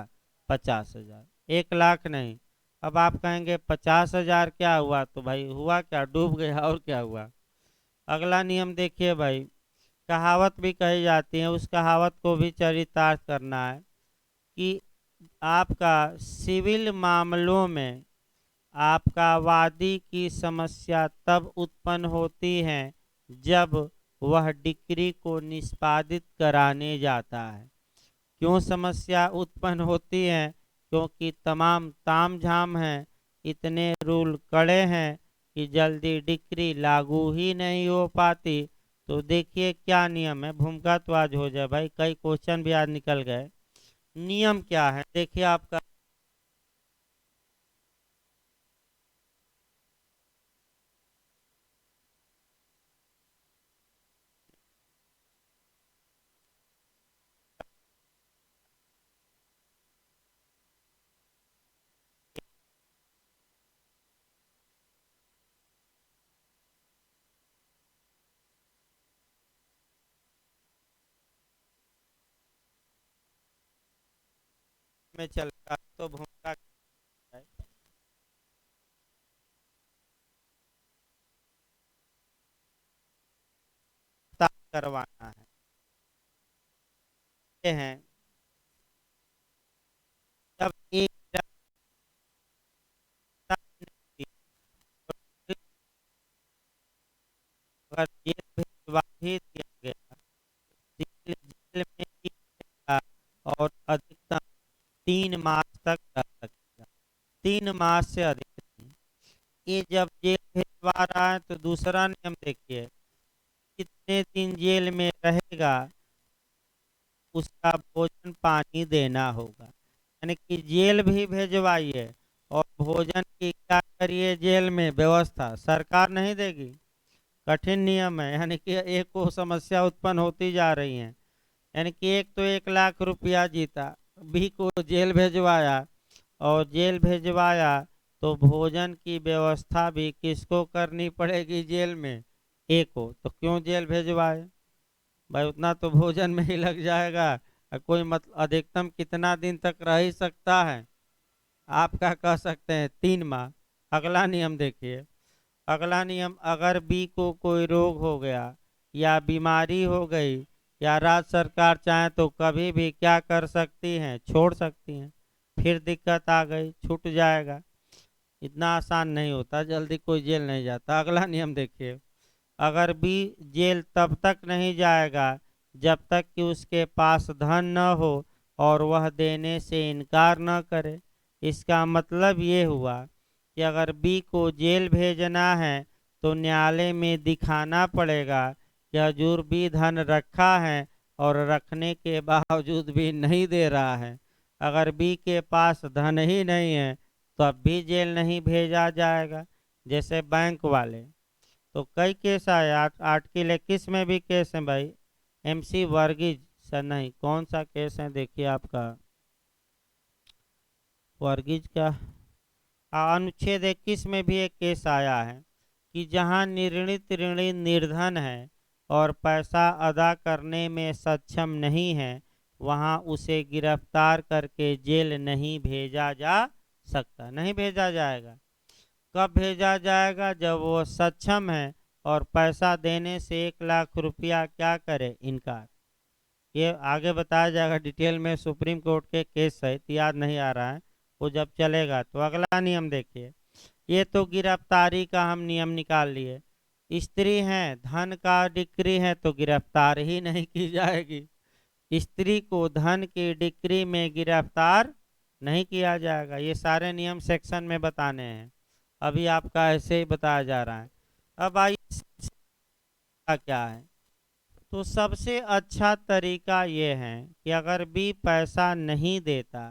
50,000। 1 लाख नहीं। अब आप कहेंगे 50,000 क्या हुआ, तो भाई हुआ क्या, डूब गया और क्या हुआ। अगला नियम देखिए भाई, कहावत भी कही जाती है, उस कहावत को भी चरितार्थ करना है कि आपका सिविल मामलों में आपका वादी की समस्या तब उत्पन्न होती है जब वह डिक्री को निष्पादित कराने जाता है। क्यों समस्या उत्पन्न होती है, क्योंकि तमाम तामझाम है, इतने रूल कड़े हैं कि जल्दी डिक्री लागू ही नहीं हो पाती। तो देखिए क्या नियम है, भूमिका तो आज हो जाए भाई, कई क्वेश्चन भी आज निकल गए। नियम क्या है देखिए आपका, में चलेगा तो भूमिका क्या है? करवाना है, ये हैं जब एक अगर जेल भिजवा ही दिया गया, जेल जेल में ही रहेगा और अधिकतम 3 मास तक रह सकेगा, 3 मास से अधिक नहीं। ये जब जेल भिजवा रहा है तो दूसरा नियम देखिए, कितने दिन जेल में रहेगा उसका भोजन पानी देना होगा। यानी कि जेल भी भेजवाइए और भोजन की क्या करिए, जेल में व्यवस्था सरकार नहीं देगी। कठिन नियम है, यानी कि एक को समस्या उत्पन्न होती जा रही है। यानी कि एक तो 1 लाख रुपया जीता, बी को जेल भेजवाया, और जेल भेजवाया तो भोजन की व्यवस्था भी किसको करनी पड़ेगी जेल में, ए को। तो क्यों जेल भेजवाए भाई, उतना तो भोजन में ही लग जाएगा। कोई मतलब अधिकतम कितना दिन तक रह ही सकता है, आप क्या कह सकते हैं, 3 माह। अगला नियम देखिए, अगला नियम, अगर बी को कोई रोग हो गया या बीमारी हो गई या राज्य सरकार चाहे तो कभी भी क्या कर सकती हैं, छोड़ सकती हैं। फिर दिक्कत आ गई, छूट जाएगा। इतना आसान नहीं होता, जल्दी कोई जेल नहीं जाता। अगला नियम देखिए, अगर बी जेल तब तक नहीं जाएगा जब तक कि उसके पास धन न हो और वह देने से इनकार न करे। इसका मतलब ये हुआ कि अगर बी को जेल भेजना है तो न्यायालय में दिखाना पड़ेगा कि हजूर बी धन रखा है और रखने के बावजूद भी नहीं दे रहा है। अगर बी के पास धन ही नहीं है तो अब भी जेल नहीं भेजा जाएगा। जैसे बैंक वाले, तो कई केस आए, आर्टिकल 21 में भी केस है भाई, एमसी वर्गीज सर, नहीं कौन सा केस है देखिए आपका, वर्गीज का, अनुच्छेद 21 में भी एक केस आया है कि जहां निर्णित ऋणी निर्धन है और पैसा अदा करने में सक्षम नहीं है, वहां उसे गिरफ्तार करके जेल नहीं भेजा जा सकता, नहीं भेजा जाएगा। कब भेजा जाएगा, जब वो सक्षम है और पैसा देने से 1 लाख रुपया क्या करे, इनकार। ये आगे बताया जाएगा डिटेल में, सुप्रीम कोर्ट के केस सहित, याद नहीं आ रहा है, वो जब चलेगा। तो अगला नियम देखिए, ये तो गिरफ्तारी का हम नियम निकाल लिए। स्त्री है, धन का डिक्री है तो गिरफ्तार ही नहीं की जाएगी। स्त्री को धन की डिक्री में गिरफ्तार नहीं किया जाएगा। ये सारे नियम सेक्शन में बताने हैं, अभी आपका ऐसे ही बताया जा रहा है। अब आइए क्या है, तो सबसे अच्छा तरीका ये है कि अगर बी पैसा नहीं देता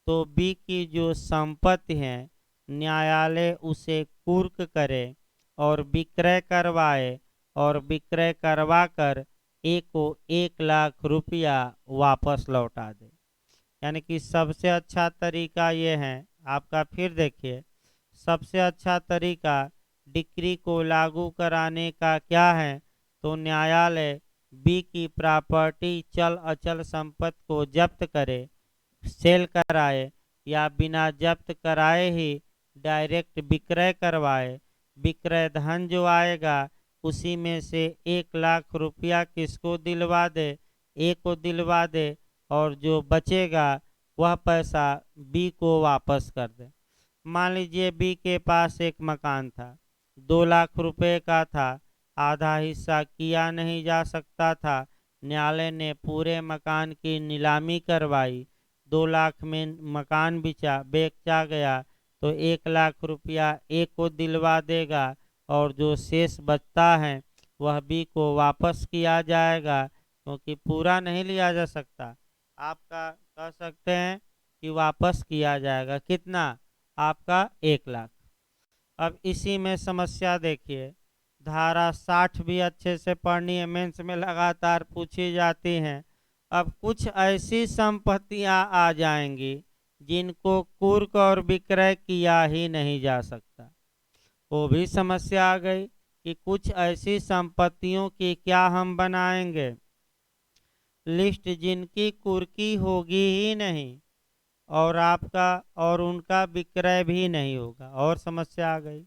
तो बी की जो संपत्ति है न्यायालय उसे कुर्क करे और विक्रय करवाए, और विक्रय करवा कर ए को 1 लाख रुपया वापस लौटा दे। यानी कि सबसे अच्छा तरीका ये है आपका, फिर देखिए, सबसे अच्छा तरीका डिक्री को लागू कराने का क्या है, तो न्यायालय बी की प्रॉपर्टी चल अचल संपत्ति को जब्त करे, सेल कराए या बिना जब्त कराए ही डायरेक्ट विक्रय करवाए, विक्रय धन जो आएगा उसी में से 1 लाख रुपया किसको दिलवा दे, ए को दिलवा दे, और जो बचेगा वह पैसा बी को वापस कर दे। मान लीजिए बी के पास एक मकान था, 2 लाख रुपए का था, आधा हिस्सा किया नहीं जा सकता था, न्यायालय ने पूरे मकान की नीलामी करवाई, 2 लाख में मकान बेचा गया तो 1 लाख रुपया ए को दिलवा देगा, और जो शेष बचता है वह बी को वापस किया जाएगा, क्योंकि पूरा नहीं लिया जा सकता। आपका कह सकते हैं कि वापस किया जाएगा कितना, आपका 1 लाख। अब इसी में समस्या देखिए, धारा 60 भी अच्छे से पढ़नी है, मेंस में लगातार पूछी जाती हैं। अब कुछ ऐसी संपत्तियां आ जाएंगी जिनको कुर्क और विक्रय किया ही नहीं जा सकता, वो भी समस्या आ गई कि कुछ ऐसी संपत्तियों की क्या हम बनाएंगे लिस्ट जिनकी कुर्की होगी ही नहीं, और आपका और उनका विक्रय भी नहीं होगा, और समस्या आ गई।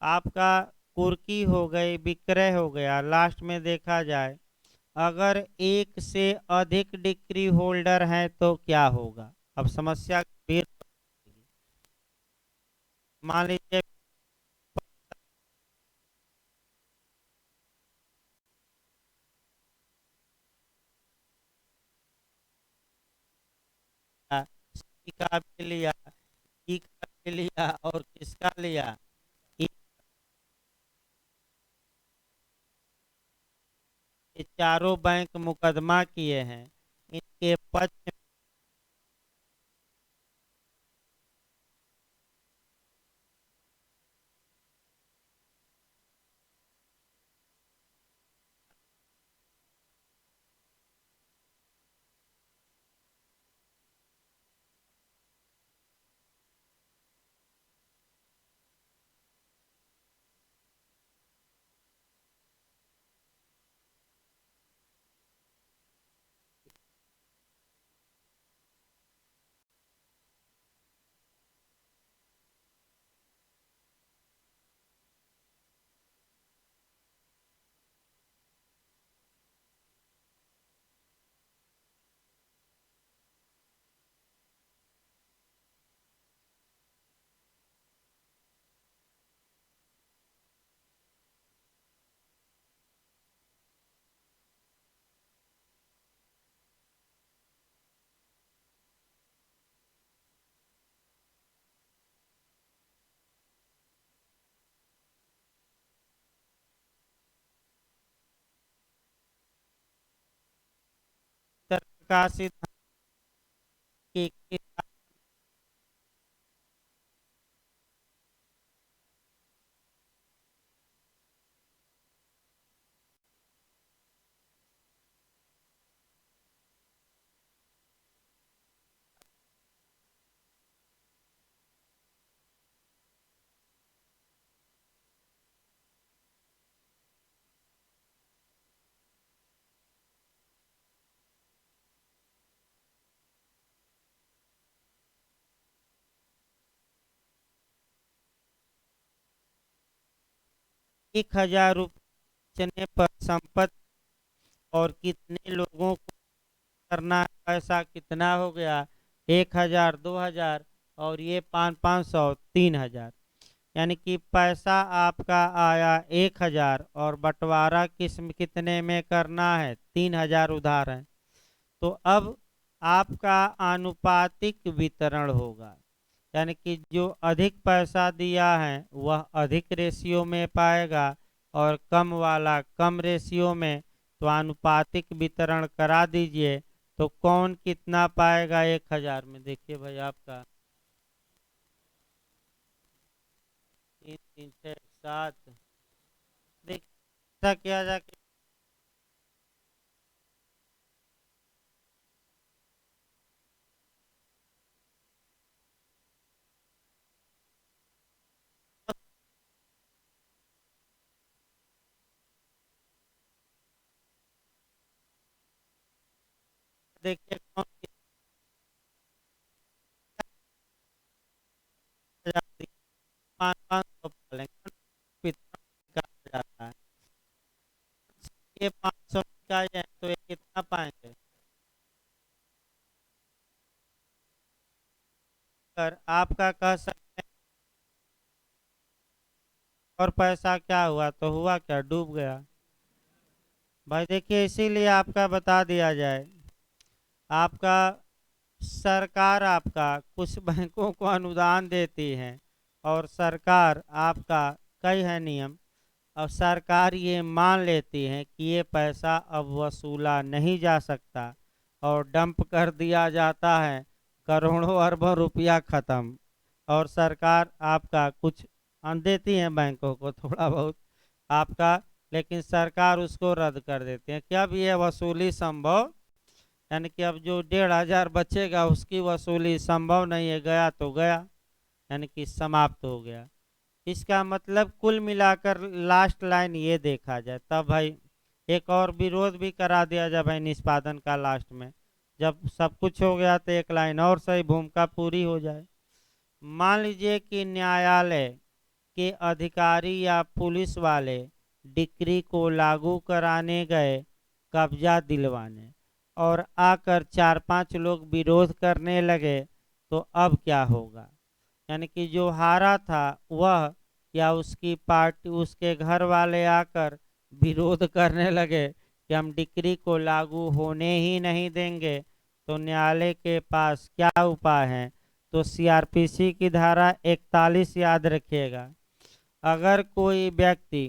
आपका कुर्की हो गई, विक्रय हो गया, लास्ट में देखा जाए अगर एक से अधिक डिक्री होल्डर है तो क्या होगा। अब समस्या गंभीर होगी। मान लीजिए सी का भी लिया, ई का भी लिया, और किसका लिया, ई। ये चारों बैंक मुकदमा किए हैं, इनके पक्ष 70 का सिद्धांत की ₹1000 बेचने पर संपत्ति और कितने लोगों को करना है, पैसा कितना हो गया, 1000, 2000, और ये 500, 3000। यानी कि पैसा आपका आया 1000 और बंटवारा कितने में करना है, 3000 उधार है। तो अब आपका आनुपातिक वितरण होगा, यानी कि जो अधिक पैसा दिया है वह अधिक रेशियो में पाएगा, और कम वाला कम रेशियो में। तो आनुपातिक वितरण करा दीजिए, तो कौन कितना पाएगा 1000 में, देखिए भाई आपका 3 3 6 7, देखिए ऐसा किया जाके देखिए कौन के 500 निकाल जाए तो ये कितना पाएंगे? कर आपका कह सकते हैं। और पैसा क्या हुआ, तो हुआ क्या, डूब गया। भाई देखिए, इसीलिए आपका बता दिया जाए, आपका सरकार आपका कुछ बैंकों को अनुदान देती है, और सरकार आपका कई है नियम, और सरकार ये मान लेती है कि ये पैसा अब वसूला नहीं जा सकता, और डंप कर दिया जाता है, करोड़ों अरबों रुपया खत्म। और सरकार आपका कुछ देती है बैंकों को थोड़ा बहुत आपका, लेकिन सरकार उसको रद्द कर देती है कि अब ये वसूली संभव, यानी कि अब जो 1,500 बचेगा उसकी वसूली संभव नहीं है, गया तो गया, यानी कि समाप्त हो गया। इसका मतलब कुल मिलाकर लास्ट लाइन ये देखा जाए, तब भाई एक और विरोध भी करा दिया जाए भाई निष्पादन का, लास्ट में जब सब कुछ हो गया तो एक लाइन और सही भूमिका पूरी हो जाए। मान लीजिए कि न्यायालय के अधिकारी या पुलिस वाले डिक्री को लागू कराने गए, कब्जा दिलवाने, और आकर 4-5 लोग विरोध करने लगे, तो अब क्या होगा? यानी कि जो हारा था वह, या उसकी पार्टी, उसके घर वाले आकर विरोध करने लगे कि हम डिक्री को लागू होने ही नहीं देंगे, तो न्यायालय के पास क्या उपाय है? तो सीआरपीसी की धारा 41 याद रखिएगा। अगर कोई व्यक्ति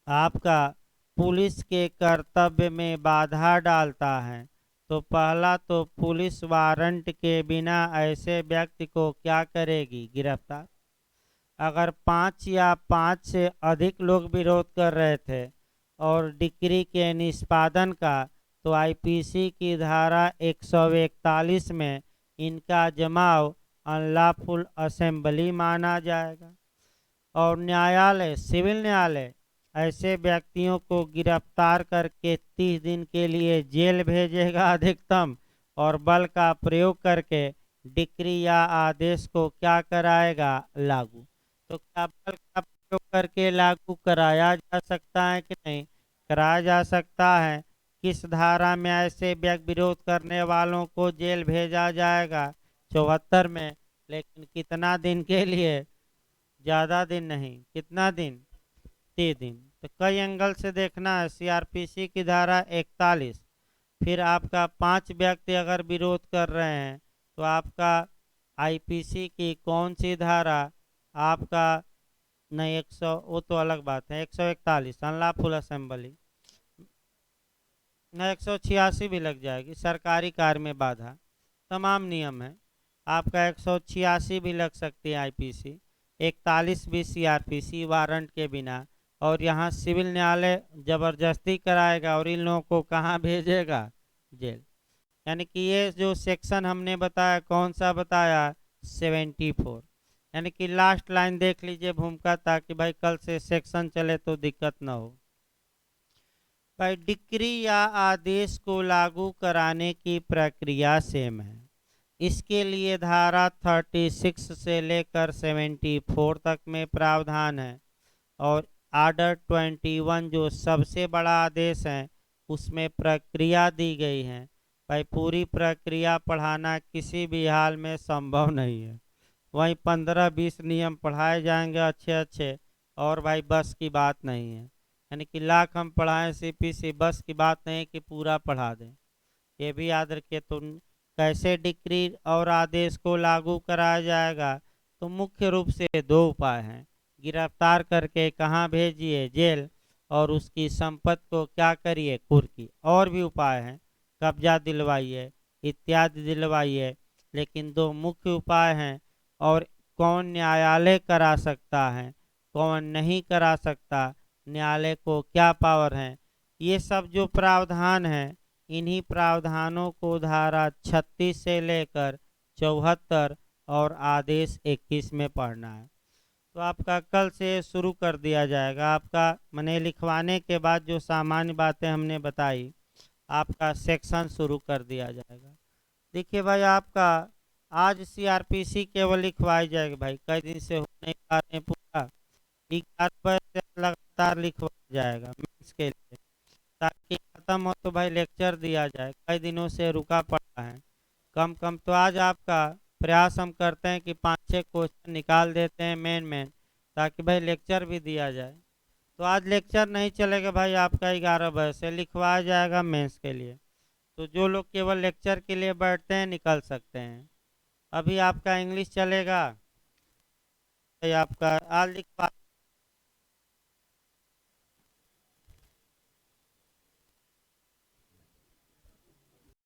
आपका पुलिस के कर्तव्य में बाधा डालता है, तो पहला तो पुलिस वारंट के बिना ऐसे व्यक्ति को क्या करेगी? गिरफ्तार। अगर 5 या 5 से अधिक लोग विरोध कर रहे थे और डिक्री के निष्पादन का, तो आईपीसी की धारा 141 में इनका जमाव अनलॉफुल असेंबली माना जाएगा, और न्यायालय, सिविल न्यायालय ऐसे व्यक्तियों को गिरफ्तार करके 30 दिन के लिए जेल भेजेगा अधिकतम, और बल का प्रयोग करके डिक्री या आदेश को क्या कराएगा? लागू। तो क्या बल का प्रयोग करके लागू कराया जा सकता है कि नहीं? कराया जा सकता है। किस धारा में ऐसे विरोध करने वालों को जेल भेजा जाएगा? 74 में। लेकिन कितना दिन के लिए? ज़्यादा दिन नहीं, कितना दिन? 30 दिन। तो कई एंगल से देखना है। सीआरपीसी की धारा 41, फिर आपका 5 व्यक्ति अगर विरोध कर रहे हैं, तो आपका आईपीसी की कौन सी धारा? आपका नहीं, 100 वो तो अलग बात है, 141 अनलॉफुल असेंबली, न 186 भी लग जाएगी, सरकारी कार्य में बाधा, तमाम नियम है। आपका 186 भी लग सकती है आईपीसी, 41 भी सीआरपीसी वारंट के बिना। और यहाँ सिविल न्यायालय जबरदस्ती कराएगा, और इन लोगों को कहाँ भेजेगा? जेल। यानी कि ये जो सेक्शन हमने बताया, कौन सा बताया? 74। यानी कि लास्ट लाइन देख लीजिए भूमिका, ताकि भाई कल से सेक्शन चले तो दिक्कत ना हो। भाई डिक्री या आदेश को लागू कराने की प्रक्रिया सेम है। इसके लिए धारा 36 से लेकर 74 तक में प्रावधान है, और आर्डर 21 जो सबसे बड़ा आदेश है उसमें प्रक्रिया दी गई है। भाई पूरी प्रक्रिया पढ़ाना किसी भी हाल में संभव नहीं है। वहीं 15-20 नियम पढ़ाए जाएंगे अच्छे अच्छे, और भाई बस की बात नहीं है। यानी कि लाख हम पढ़ाएं सीपीसी, बस की बात नहीं कि पूरा पढ़ा दें। ये भी याद रखिए। तो कैसे डिक्री और आदेश को लागू कराया जाएगा? तो मुख्य रूप से 2 उपाय हैं। गिरफ्तार करके कहाँ भेजिए? जेल। और उसकी संपत्ति को क्या करिए? कुर्की। और भी उपाय हैं, कब्जा दिलवाइए इत्यादि दिलवाइए, लेकिन 2 मुख्य उपाय हैं। और कौन न्यायालय करा सकता है, कौन नहीं करा सकता, न्यायालय को क्या पावर है, ये सब जो प्रावधान है, इन्हीं प्रावधानों को धारा 36 से लेकर 74 और आदेश 21 में पढ़ना है। तो आपका कल से शुरू कर दिया जाएगा। आपका मने लिखवाने के बाद जो सामान्य बातें हमने बताई, आपका सेक्शन शुरू कर दिया जाएगा। देखिए भाई, आपका आज सीआरपीसी केवल लिखवाई जाएगी भाई, कई दिन से हो नहीं पा रहे हैं पूरा, 11 बजे से लगातार लिखवाया जाएगा मेंस के लिए। ताकि ख़त्म हो तो भाई लेक्चर दिया जाए, कई दिनों से रुका पड़ा है। कम कम तो आज आपका प्रयास हम करते हैं कि 5-6 क्वेश्चन निकाल देते हैं मेन मेन, ताकि भाई लेक्चर भी दिया जाए। तो आज लेक्चर नहीं चलेगा भाई, आपका 11 बजे से लिखवाया जाएगा मेंस के लिए। तो जो लोग केवल लेक्चर के लिए बैठते हैं निकल सकते हैं। अभी आपका इंग्लिश चलेगा, भाई आपका आज लिखवा